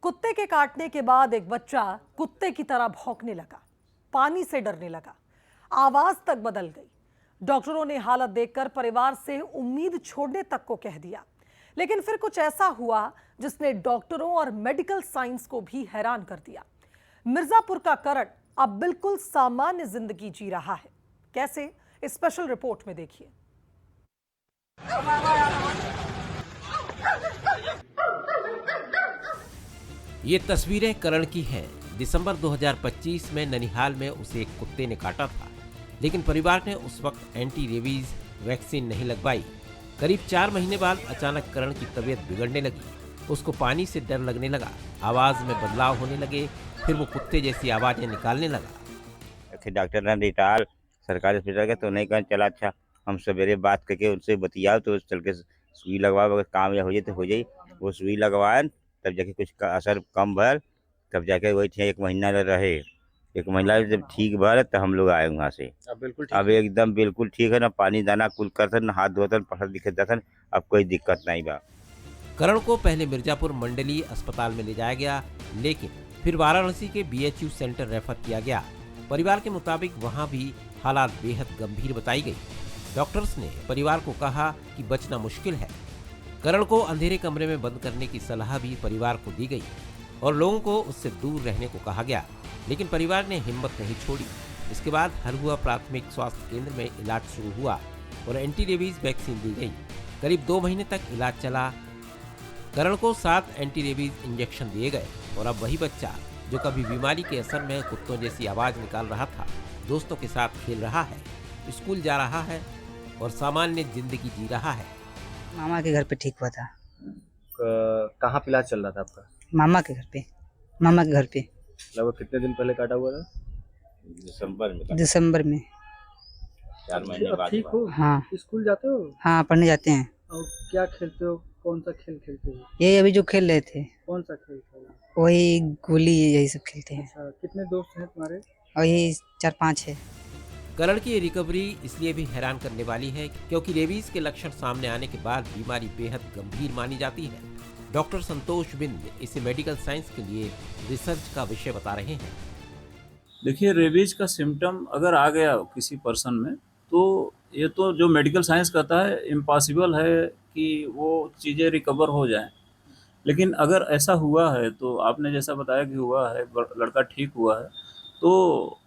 कुत्ते के काटने के बाद एक बच्चा कुत्ते की तरह भौंकने लगा, पानी से डरने लगा, आवाज तक बदल गई। डॉक्टरों ने हालत देखकर परिवार से उम्मीद छोड़ने तक को कह दिया, लेकिन फिर कुछ ऐसा हुआ जिसने डॉक्टरों और मेडिकल साइंस को भी हैरान कर दिया। मिर्जापुर का करण अब बिल्कुल सामान्य जिंदगी जी रहा है। कैसे, इस स्पेशल रिपोर्ट में देखिए। ये तस्वीरें करण की हैं। दिसंबर 2025 में ननिहाल में उसे एक कुत्ते ने काटा था, लेकिन परिवार ने उस वक्त एंटी रेबीज वैक्सीन नहीं लगवाई। करीब 4 महीने बाद अचानक करण की तबीयत बिगड़ने लगी। उसको पानी से डर लगने लगा, आवाज में बदलाव होने लगे, फिर वो कुत्ते जैसी आवाजें निकालने लगा। डॉक्टर ने रिटाल सरकारी हॉस्पिटल के तो नहीं कहने चला। अच्छा, हम सवेरे बात करके उनसे बतियाओ तो चल के सुई लगवाओ, अगर काम या हो जाए तो हो जाए। वो सुई लगवाए तब जाके कुछ का असर कम भर, तब जाके वही थे 1 महीना रहे। 1 महीना जब ठीक भर तब हम लोग आए वहाँ से। अब एकदम बिल्कुल ठीक है ना, पानी दाना कुल करतन, हाथ धोतन, पढ़ लिखे दतन, अब कोई दिक्कत नहीं बा। करण को पहले मिर्जापुर मंडलीय अस्पताल में ले जाया गया, लेकिन फिर वाराणसी के BHU सेंटर रेफर किया गया। परिवार के मुताबिक वहां भी हालात बेहद गंभीर बताई गई। डॉक्टर्स ने परिवार को कहा कि बचना मुश्किल है। करण को अंधेरे कमरे में बंद करने की सलाह भी परिवार को दी गई और लोगों को उससे दूर रहने को कहा गया, लेकिन परिवार ने हिम्मत नहीं छोड़ी। इसके बाद हरहुआ प्राथमिक स्वास्थ्य केंद्र में इलाज शुरू हुआ और एंटी रेबीज वैक्सीन दी गई। करीब 2 महीने तक इलाज चला। करण को 7 एंटी रेबीज इंजेक्शन दिए गए और अब वही बच्चा जो कभी बीमारी के असर में कुत्तों जैसी आवाज निकाल रहा था, दोस्तों के साथ खेल रहा है, स्कूल जा रहा है और सामान्य जिंदगी जी रहा है। मामा के घर पे ठीक हुआ था। कहाँ पे इलाज चल रहा था आपका? मामा के घर पे। मामा के घर पे लगभग कितने दिन पहले काटा हुआ था? दिसंबर में। 4 महीने अब बाद ठीक हो? हाँ स्कूल जाते हो? हाँ, पढ़ने जाते हैं। और क्या खेलते हो? कौन सा खेल खेलते हो? यही अभी जो खेल रहे थे, कौन सा खेल खेल? वही गोली, यही सब खेलते हैं। अच्छा, कितने दोस्त हैं तुम्हारे? और यही 4-5 है। करण की रिकवरी इसलिए भी हैरान करने वाली है क्योंकि रेबीज के लक्षण सामने आने के बाद बीमारी बेहद गंभीर मानी जाती है। डॉक्टर संतोष बिंद इसे मेडिकल साइंस के लिए रिसर्च का विषय बता रहे हैं। देखिए, रेबीज का सिम्टम अगर आ गया किसी पर्सन में, तो ये तो जो मेडिकल साइंस कहता है इम्पॉसिबल है कि वो चीज़ें रिकवर हो जाएं। लेकिन अगर ऐसा हुआ है, तो आपने जैसा बताया कि हुआ है, लड़का ठीक हुआ है, तो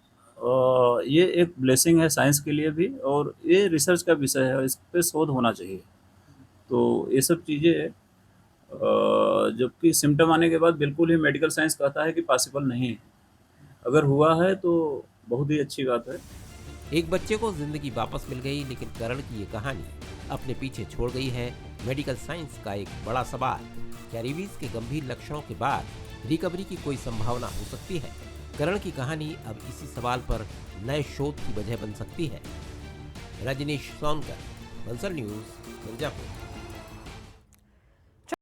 ये एक ब्लेसिंग है साइंस के लिए भी, और ये रिसर्च का विषय है, इस पे शोध होना चाहिए। तो ये सब चीज़ें जबकि सिम्टम आने के बाद बिल्कुल ही मेडिकल साइंस कहता है कि पॉसिबल नहीं है। अगर हुआ है तो बहुत ही अच्छी बात है। एक बच्चे को जिंदगी वापस मिल गई, लेकिन करण की ये कहानी अपने पीछे छोड़ गई है मेडिकल साइंस का एक बड़ा सवाल। क्या रेबीज के गंभीर लक्षणों के बाद रिकवरी की कोई संभावना हो सकती है? करण की कहानी अब इसी सवाल पर नए शोध की वजह बन सकती है। रजनीश सोनकर, बंसल न्यूज, मिर्जापुर।